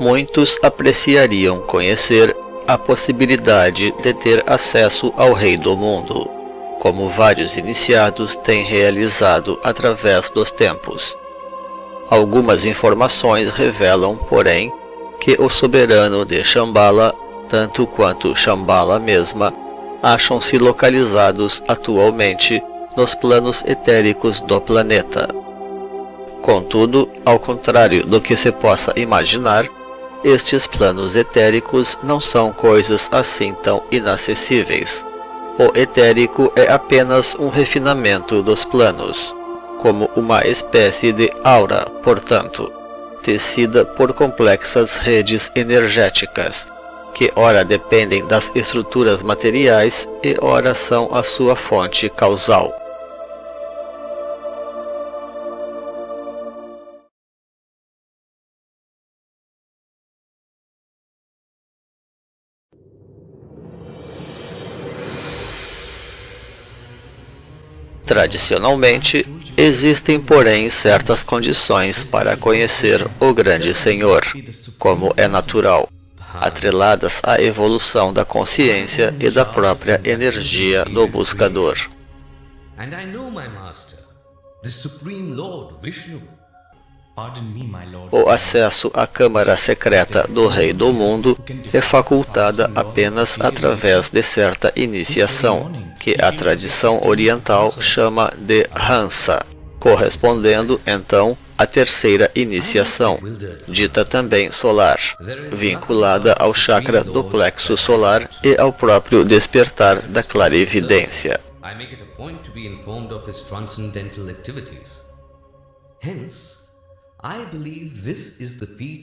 Muitos apreciariam conhecer a possibilidade de ter acesso ao Rei do Mundo, como vários iniciados têm realizado através dos tempos. Algumas informações revelam, porém, que o soberano de Shambhala, tanto quanto Shambhala mesma, acham-se localizados atualmente nos planos etéricos do planeta. Contudo, ao contrário do que se possa imaginar, estes planos etéricos não são coisas assim tão inacessíveis. O etérico é apenas um refinamento dos planos, como uma espécie de aura, portanto, tecida por complexas redes energéticas, que ora dependem das estruturas materiais e ora são a sua fonte causal. Tradicionalmente, existem, porém, certas condições para conhecer o Grande Senhor, como é natural, atreladas à evolução da consciência e da própria energia do buscador. O acesso à Câmara Secreta do Rei do Mundo é facultada apenas através de certa iniciação, que a tradição oriental chama de Hansa, correspondendo, então, à terceira iniciação, dita também solar, vinculada ao chakra do plexo solar e ao próprio despertar da clarividência.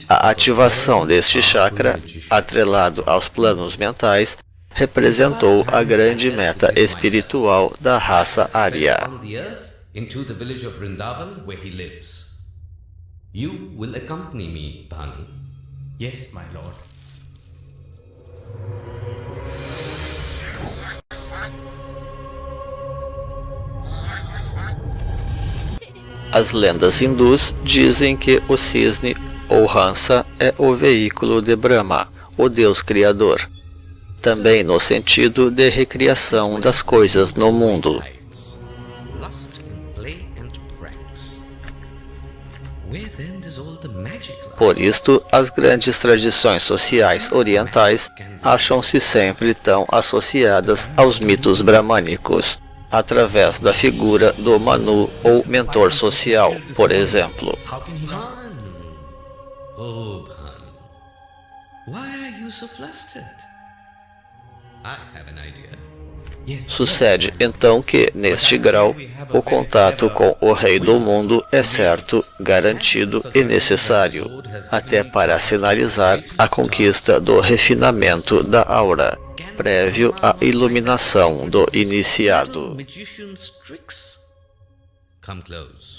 A ativação deste chakra, atrelado aos planos mentais, representou a grande meta espiritual da raça Arya. Yes, my lord. As lendas hindus dizem que o cisne, ou Hansa, é o veículo de Brahma, o Deus Criador, também no sentido de recriação das coisas no mundo. Por isto, as grandes tradições sociais orientais acham-se sempre tão associadas aos mitos bramânicos, através da figura do Manu ou mentor social, por exemplo. Oh, Bhanu, why are you so flustered? I have an idea. Sucede então que, neste grau, o contato com o Rei do Mundo é certo, garantido e necessário, até para sinalizar a conquista do refinamento da aura, prévio à iluminação do iniciado. Come close.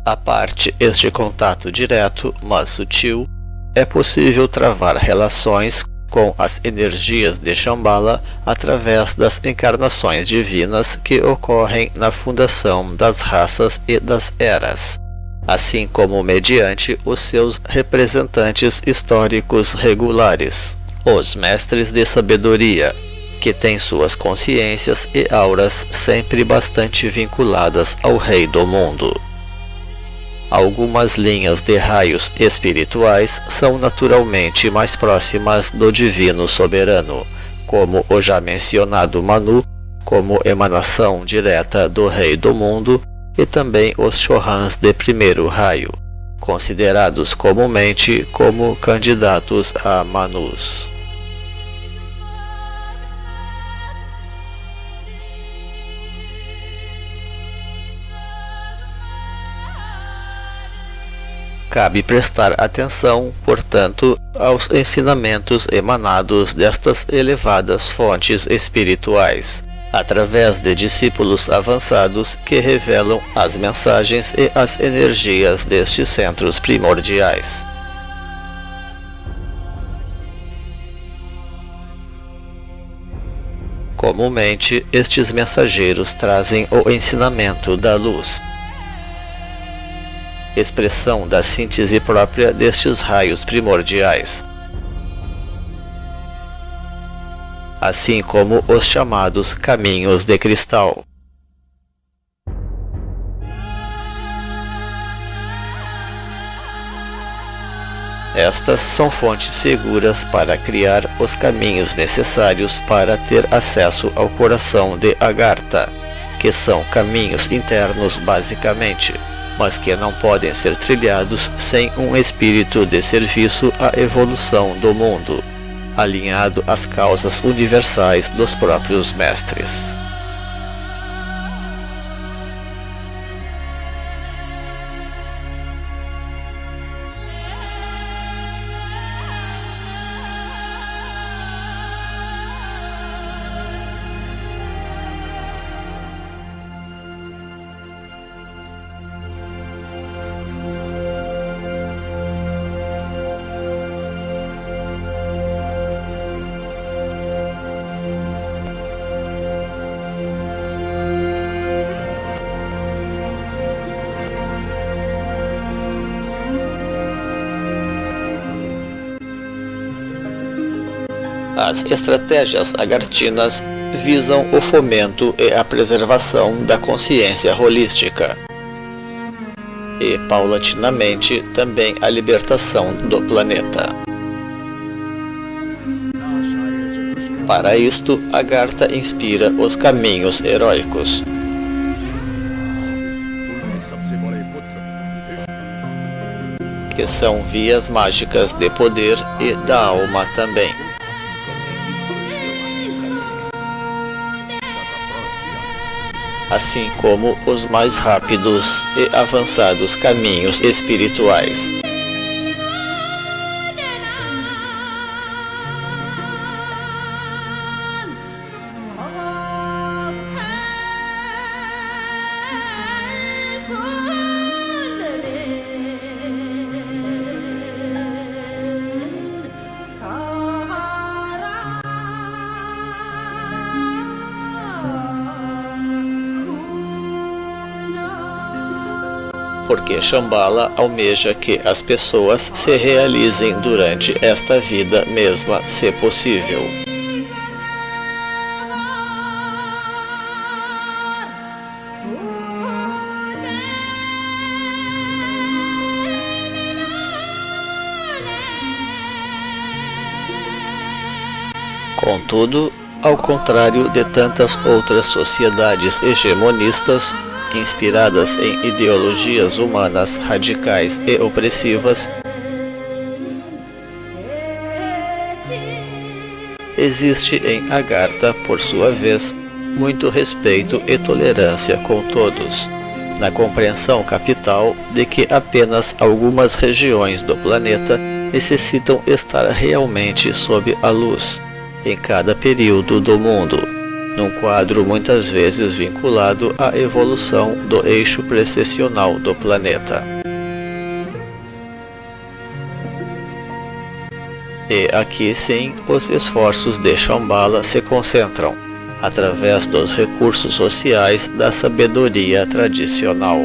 A parte este contato direto, mas sutil, é possível travar relações com as energias de Shambhala através das encarnações divinas que ocorrem na fundação das raças e das eras, assim como mediante os seus representantes históricos regulares, os mestres de sabedoria, que têm suas consciências e auras sempre bastante vinculadas ao Rei do Mundo. Algumas linhas de raios espirituais são naturalmente mais próximas do Divino Soberano, como o já mencionado Manu, como emanação direta do Rei do Mundo, e também os Chohans de primeiro raio, considerados comumente como candidatos a Manus. Cabe prestar atenção, portanto, aos ensinamentos emanados destas elevadas fontes espirituais, através de discípulos avançados que revelam as mensagens e as energias destes centros primordiais. Comumente, estes mensageiros trazem o ensinamento da luz, expressão da síntese própria destes raios primordiais, assim como os chamados caminhos de cristal. Estas são fontes seguras para criar os caminhos necessários para ter acesso ao coração de Agartha, que são caminhos internos basicamente, mas que não podem ser trilhados sem um espírito de serviço à evolução do mundo, alinhado às causas universais dos próprios mestres. As estratégias agartinas visam o fomento e a preservação da consciência holística e, paulatinamente, também a libertação do planeta. Para isto, Agartha inspira os caminhos heróicos, que são vias mágicas de poder e da alma também. Assim como os mais rápidos e avançados caminhos espirituais. Porque Shambhala almeja que as pessoas se realizem durante esta vida mesma, se possível. Contudo, ao contrário de tantas outras sociedades hegemonistas, inspiradas em ideologias humanas radicais e opressivas, existe em Agartha, por sua vez, muito respeito e tolerância com todos, na compreensão capital de que apenas algumas regiões do planeta necessitam estar realmente sob a luz, em cada período do mundo, num quadro muitas vezes vinculado à evolução do eixo precessional do planeta. E aqui sim, os esforços de Shambhala se concentram, através dos recursos sociais da sabedoria tradicional.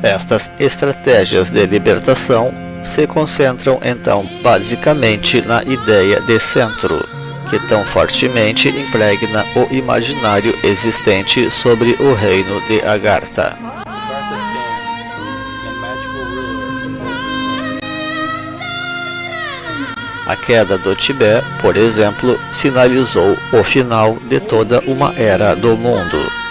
Estas estratégias de libertação se concentram então basicamente na ideia de centro, que tão fortemente impregna o imaginário existente sobre o reino de Agartha. A queda do Tibete, por exemplo, sinalizou o final de toda uma era do mundo.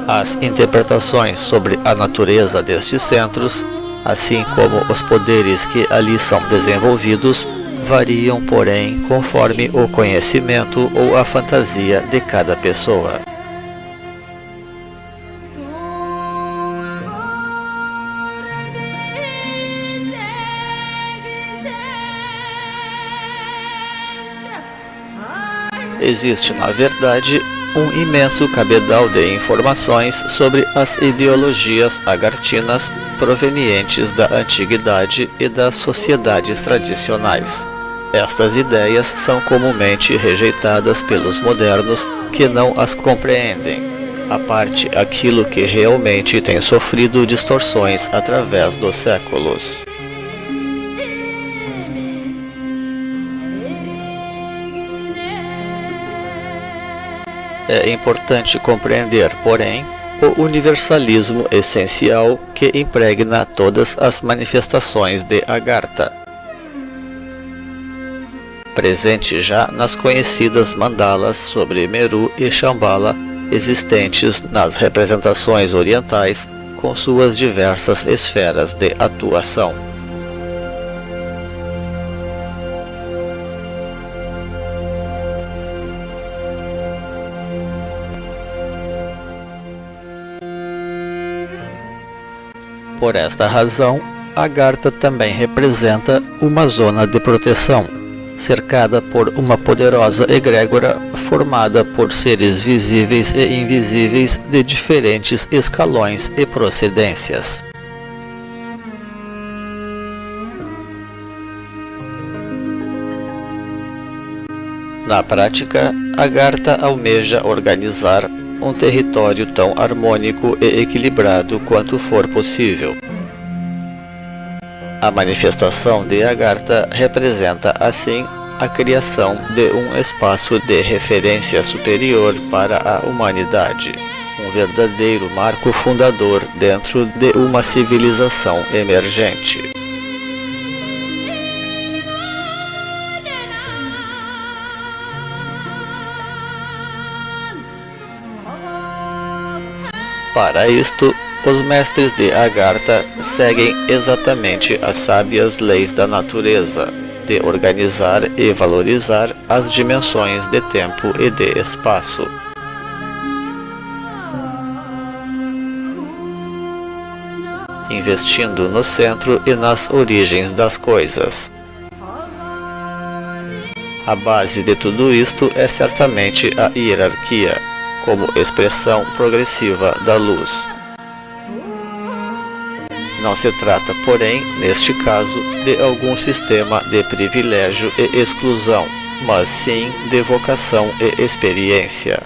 As interpretações sobre a natureza destes centros, assim como os poderes que ali são desenvolvidos, variam, porém, conforme o conhecimento ou a fantasia de cada pessoa. Existe, na verdade, um imenso cabedal de informações sobre as ideologias agartinas provenientes da antiguidade e das sociedades tradicionais. Estas ideias são comumente rejeitadas pelos modernos que não as compreendem, à parte aquilo que realmente tem sofrido distorções através dos séculos. É importante compreender, porém, o universalismo essencial que impregna todas as manifestações de Agartha. Presente já nas conhecidas mandalas sobre Meru e Shambhala, existentes nas representações orientais com suas diversas esferas de atuação. Por esta razão, Agartha também representa uma zona de proteção, cercada por uma poderosa egrégora formada por seres visíveis e invisíveis de diferentes escalões e procedências. Na prática, Agartha almeja organizar um território tão harmônico e equilibrado quanto for possível. A manifestação de Agartha representa, assim, a criação de um espaço de referência superior para a humanidade, um verdadeiro marco fundador dentro de uma civilização emergente. Para isto, os mestres de Agartha seguem exatamente as sábias leis da natureza, de organizar e valorizar as dimensões de tempo e de espaço. Investindo no centro e nas origens das coisas. A base de tudo isto é certamente a hierarquia, como expressão progressiva da luz. Não se trata, porém, neste caso, de algum sistema de privilégio e exclusão, mas sim de vocação e experiência.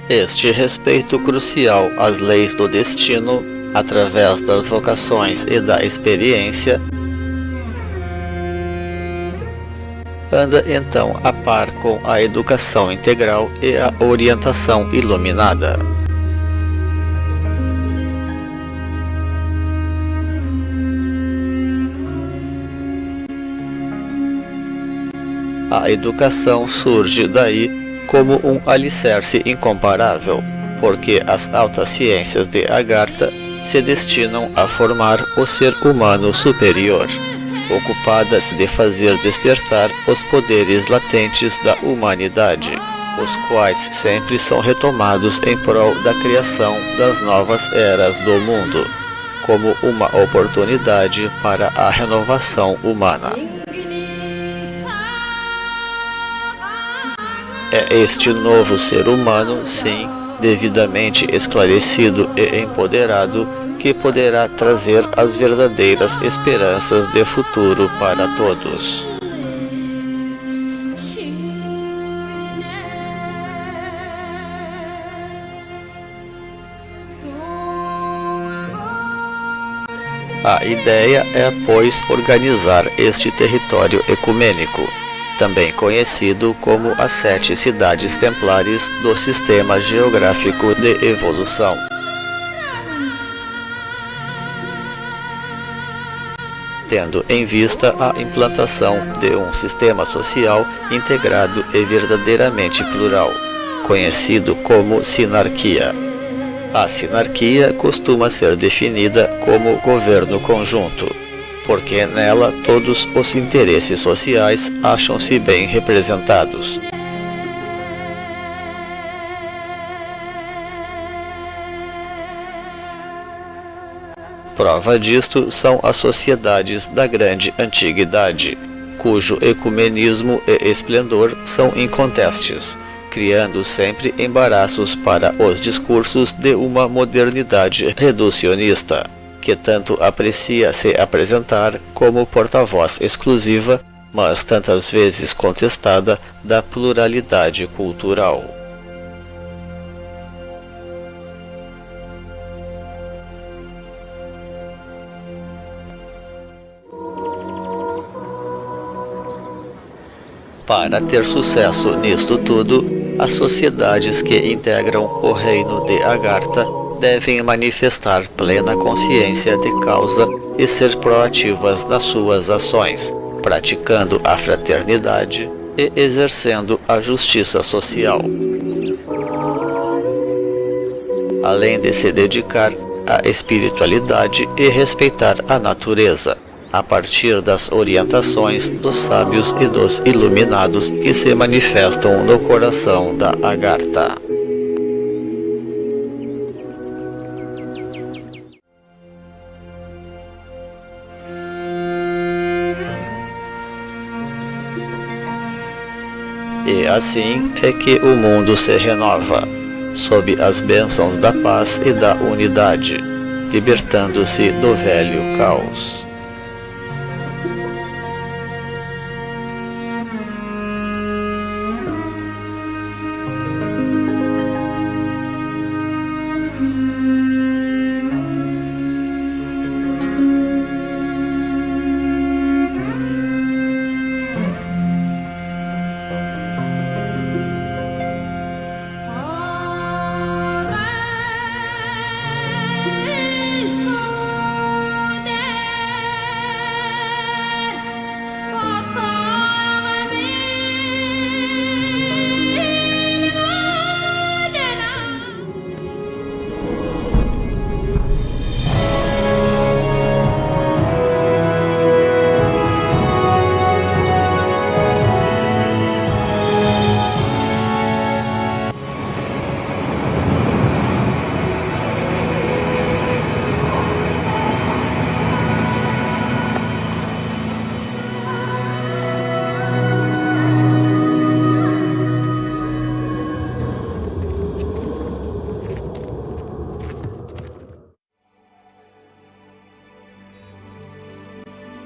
Este respeito crucial às leis do destino, através das vocações e da experiência, anda então a par com a educação integral e a orientação iluminada. A educação surge daí como um alicerce incomparável, porque as altas ciências de Agartha se destinam a formar o ser humano superior, ocupadas de fazer despertar os poderes latentes da humanidade, os quais sempre são retomados em prol da criação das novas eras do mundo, como uma oportunidade para a renovação humana. É este novo ser humano, sim, devidamente esclarecido e empoderado, que poderá trazer as verdadeiras esperanças de futuro para todos. A ideia é, pois, organizar este território ecumênico, também conhecido como as 7 cidades templares do sistema geográfico de evolução. Tendo em vista a implantação de um sistema social integrado e verdadeiramente plural, conhecido como sinarquia. A sinarquia costuma ser definida como governo conjunto, porque nela todos os interesses sociais acham-se bem representados. Prova disto são as sociedades da grande antiguidade, cujo ecumenismo e esplendor são incontestes, criando sempre embaraços para os discursos de uma modernidade reducionista, que tanto aprecia se apresentar como porta-voz exclusiva, mas tantas vezes contestada, da pluralidade cultural. Para ter sucesso nisto tudo, as sociedades que integram o reino de Agartha devem manifestar plena consciência de causa e ser proativas nas suas ações, praticando a fraternidade e exercendo a justiça social, além de se dedicar à espiritualidade e respeitar a natureza, a partir das orientações dos sábios e dos iluminados que se manifestam no coração da Agartha. E assim é que o mundo se renova, sob as bênçãos da paz e da unidade, libertando-se do velho caos.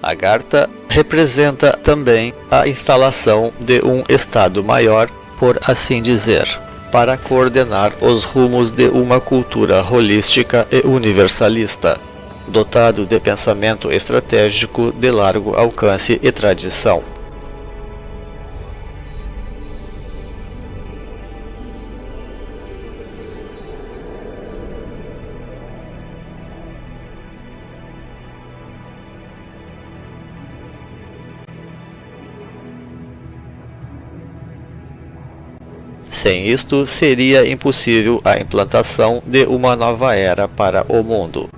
Agartha representa também a instalação de um Estado maior, por assim dizer, para coordenar os rumos de uma cultura holística e universalista, dotado de pensamento estratégico de largo alcance e tradição. Sem isto, seria impossível a implantação de uma nova era para o mundo.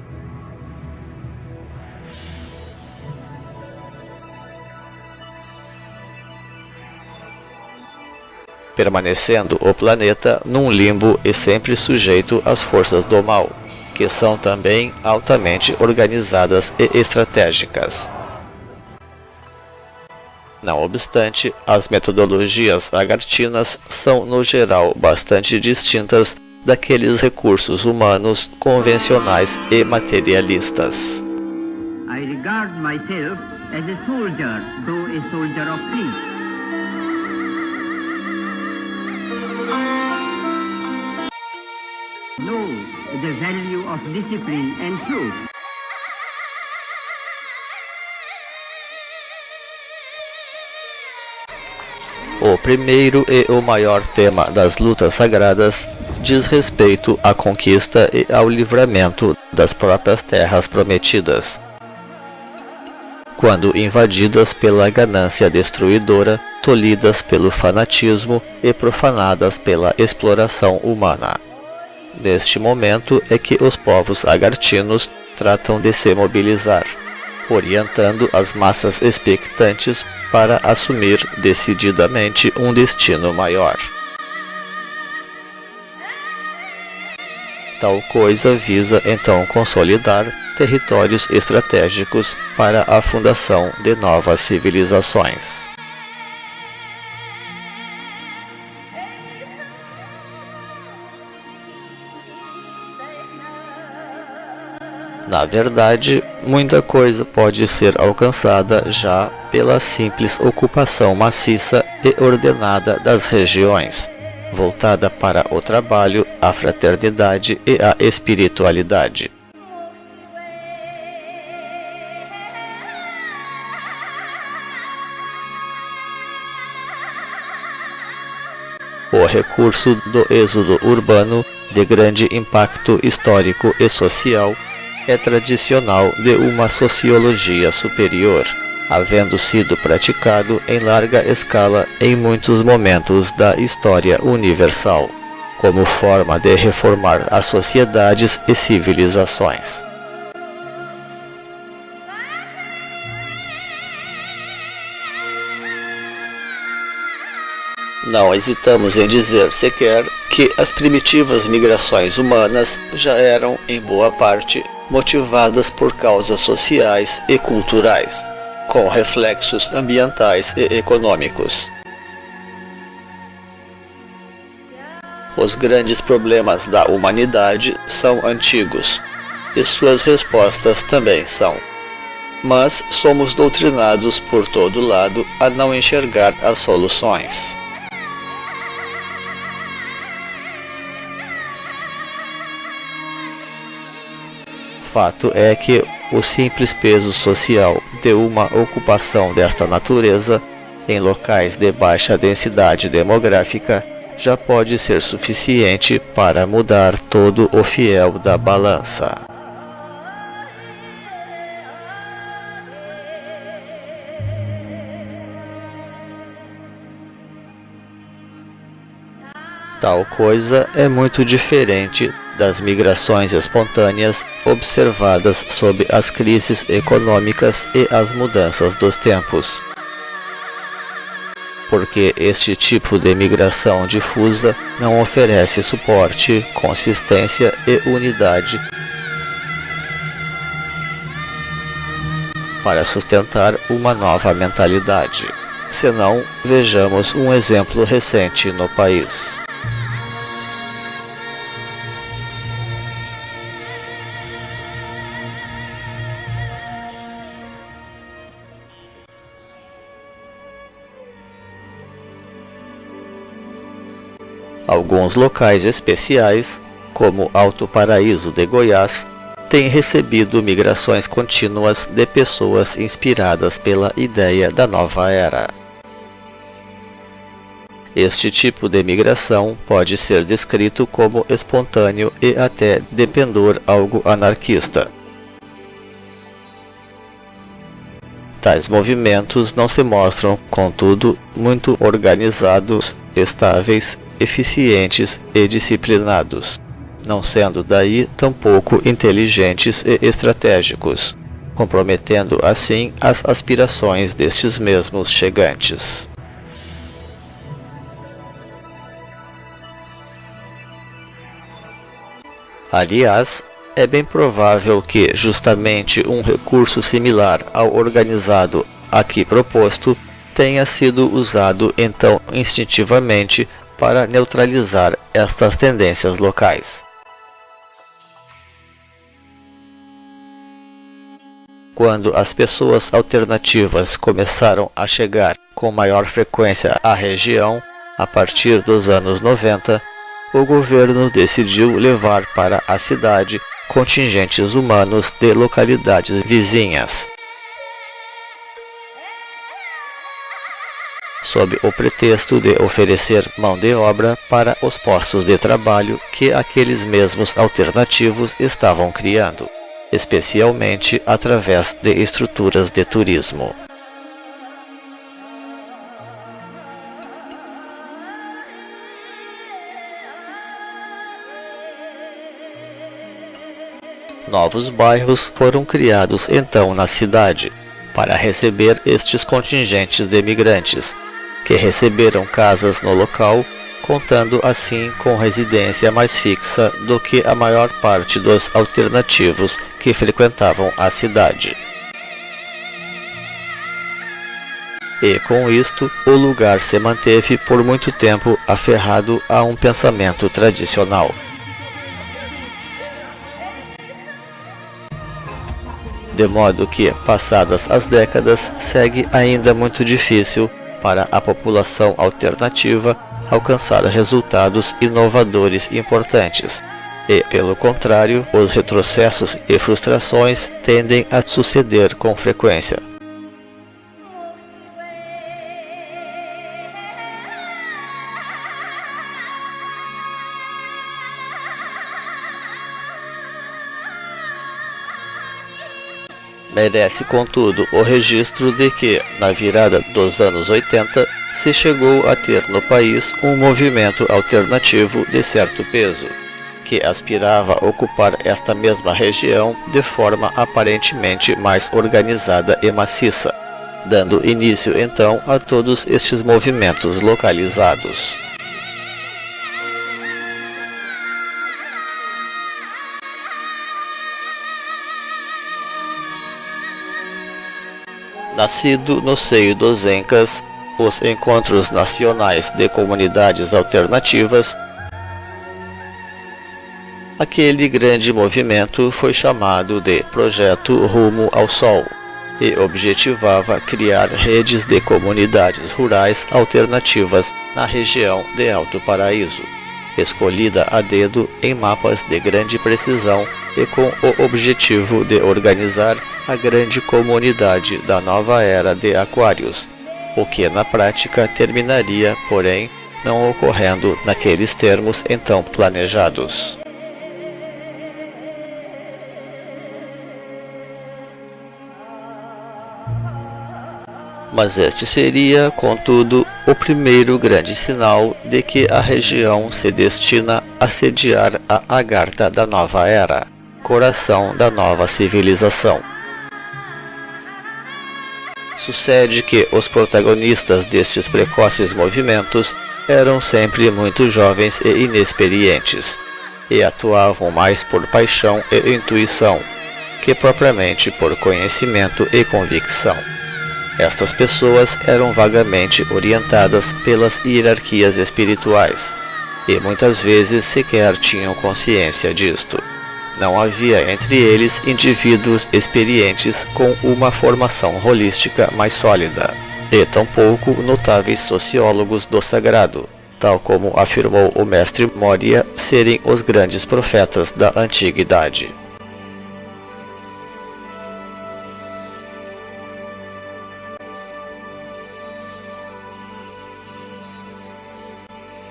Permanecendo o planeta num limbo e sempre sujeito às forças do mal, que são também altamente organizadas e estratégicas. Não obstante, as metodologias agartinas são, no geral, bastante distintas daqueles recursos humanos convencionais e materialistas. I regard myself as a soldier, though a soldier of peace. Know the value of discipline and truth. O primeiro e o maior tema das lutas sagradas diz respeito à conquista e ao livramento das próprias terras prometidas, quando invadidas pela ganância destruidora, tolhidas pelo fanatismo e profanadas pela exploração humana. Neste momento é que os povos agartinos tratam de se mobilizar, orientando as massas expectantes para assumir decididamente um destino maior. Tal coisa visa então consolidar territórios estratégicos para a fundação de novas civilizações. Na verdade, muita coisa pode ser alcançada já pela simples ocupação maciça e ordenada das regiões, voltada para o trabalho, a fraternidade e a espiritualidade. O recurso do êxodo urbano, de grande impacto histórico e social, é tradicional de uma sociologia superior, havendo sido praticado em larga escala em muitos momentos da história universal, como forma de reformar as sociedades e civilizações. Não hesitamos em dizer sequer que as primitivas migrações humanas já eram, em boa parte, motivadas por causas sociais e culturais, com reflexos ambientais e econômicos. Os grandes problemas da humanidade são antigos, e suas respostas também são. Mas somos doutrinados por todo lado a não enxergar as soluções. Fato é que o simples peso social de uma ocupação desta natureza, em locais de baixa densidade demográfica, já pode ser suficiente para mudar todo o fiel da balança. Tal coisa é muito diferente das migrações espontâneas observadas sob as crises econômicas e as mudanças dos tempos. Porque este tipo de migração difusa não oferece suporte, consistência e unidade para sustentar uma nova mentalidade. Senão, vejamos um exemplo recente no país. Alguns locais especiais, como Alto Paraíso de Goiás, têm recebido migrações contínuas de pessoas inspiradas pela ideia da nova era. Este tipo de migração pode ser descrito como espontâneo e até de pendor algo anarquista. Tais movimentos não se mostram, contudo, muito organizados, estáveis, eficientes e disciplinados, não sendo daí tampouco inteligentes e estratégicos, comprometendo assim as aspirações destes mesmos chegantes. Aliás, é bem provável que justamente um recurso similar ao organizado aqui proposto tenha sido usado então instintivamente para neutralizar estas tendências locais. Quando as pessoas alternativas começaram a chegar com maior frequência à região, a partir dos anos 90, o governo decidiu levar para a cidade contingentes humanos de localidades vizinhas, sob o pretexto de oferecer mão de obra para os postos de trabalho que aqueles mesmos alternativos estavam criando, especialmente através de estruturas de turismo. Novos bairros foram criados então na cidade, para receber estes contingentes de imigrantes, que receberam casas no local, contando assim com residência mais fixa do que a maior parte dos alternativos que frequentavam a cidade. E com isto, o lugar se manteve por muito tempo aferrado a um pensamento tradicional. De modo que, passadas as décadas, segue ainda muito difícil para a população alternativa alcançar resultados inovadores importantes. E, pelo contrário, os retrocessos e frustrações tendem a suceder com frequência. Merece, contudo, o registro de que, na virada dos anos 80, se chegou a ter no país um movimento alternativo de certo peso, que aspirava a ocupar esta mesma região de forma aparentemente mais organizada e maciça, dando início então a todos estes movimentos localizados. Nascido no seio dos Incas, os Encontros Nacionais de Comunidades Alternativas, aquele grande movimento foi chamado de Projeto Rumo ao Sol e objetivava criar redes de comunidades rurais alternativas na região de Alto Paraíso, escolhida a dedo em mapas de grande precisão e com o objetivo de organizar a grande comunidade da nova era de Aquários, o que na prática terminaria, porém, não ocorrendo naqueles termos então planejados. Mas este seria, contudo, o primeiro grande sinal de que a região se destina a sediar a Agartha da nova era, coração da nova civilização. Sucede que os protagonistas destes precoces movimentos eram sempre muito jovens e inexperientes, e atuavam mais por paixão e intuição, que propriamente por conhecimento e convicção. Estas pessoas eram vagamente orientadas pelas hierarquias espirituais, e muitas vezes sequer tinham consciência disto. Não havia entre eles indivíduos experientes com uma formação holística mais sólida, e tampouco notáveis sociólogos do sagrado, tal como afirmou o mestre Moria serem os grandes profetas da antiguidade.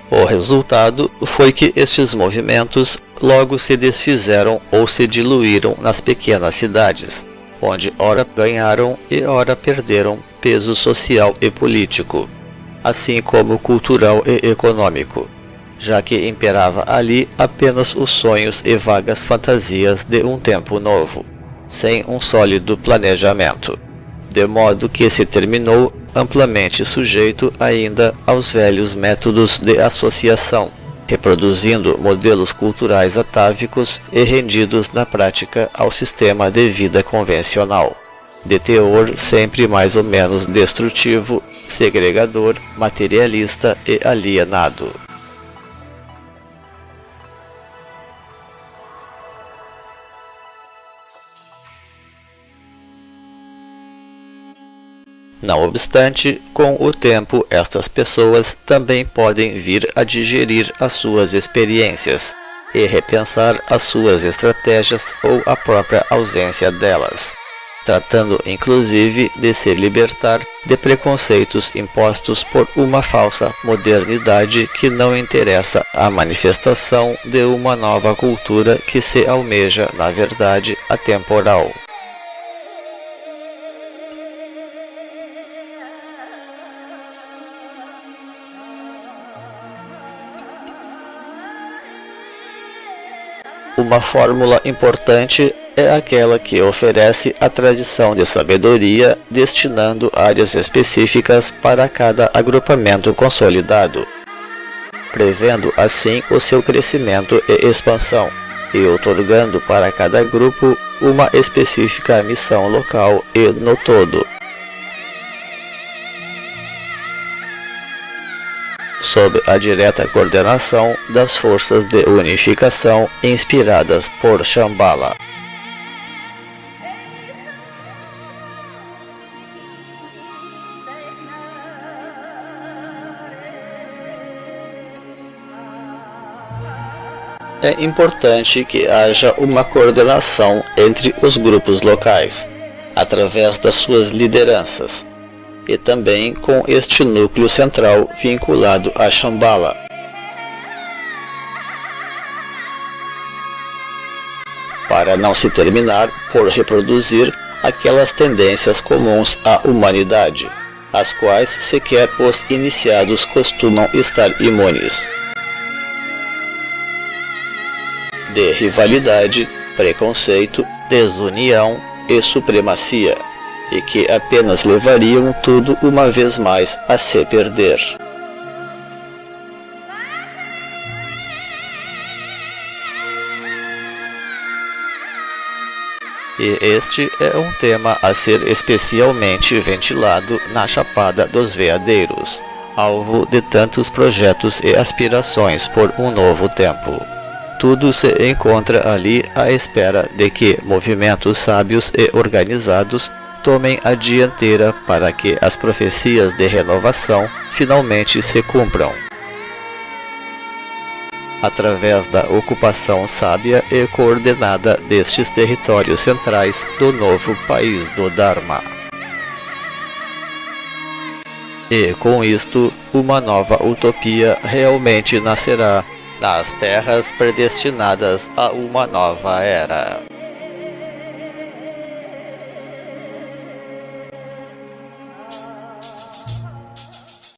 O resultado foi que estes movimentos logo se desfizeram ou se diluíram nas pequenas cidades, onde ora ganharam e ora perderam peso social e político, assim como cultural e econômico, já que imperava ali apenas os sonhos e vagas fantasias de um tempo novo, sem um sólido planejamento, de modo que se terminou amplamente sujeito ainda aos velhos métodos de associação, reproduzindo modelos culturais atávicos e rendidos na prática ao sistema de vida convencional, de teor sempre mais ou menos destrutivo, segregador, materialista e alienado. Não obstante, com o tempo estas pessoas também podem vir a digerir as suas experiências e repensar as suas estratégias ou a própria ausência delas, tratando inclusive de se libertar de preconceitos impostos por uma falsa modernidade que não interessa à manifestação de uma nova cultura que se almeja, na verdade, atemporal. Uma fórmula importante é aquela que oferece a tradição de sabedoria, destinando áreas específicas para cada agrupamento consolidado, prevendo assim o seu crescimento e expansão, e outorgando para cada grupo uma específica missão local e no todo. Sob a direta coordenação das forças de unificação inspiradas por Shambhala. É importante que haja uma coordenação entre os grupos locais, através das suas lideranças, e também com este núcleo central vinculado a Shambhala. Para não se terminar por reproduzir aquelas tendências comuns à humanidade, às quais sequer os iniciados costumam estar imunes, de rivalidade, preconceito, desunião e supremacia, e que apenas levariam tudo uma vez mais a se perder. E este é um tema a ser especialmente ventilado na Chapada dos Veadeiros, alvo de tantos projetos e aspirações por um novo tempo. Tudo se encontra ali à espera de que movimentos sábios e organizados tomem a dianteira para que as profecias de renovação finalmente se cumpram, através da ocupação sábia e coordenada destes territórios centrais do novo país do Dharma. E com isto, uma nova utopia realmente nascerá nas terras predestinadas a uma nova era.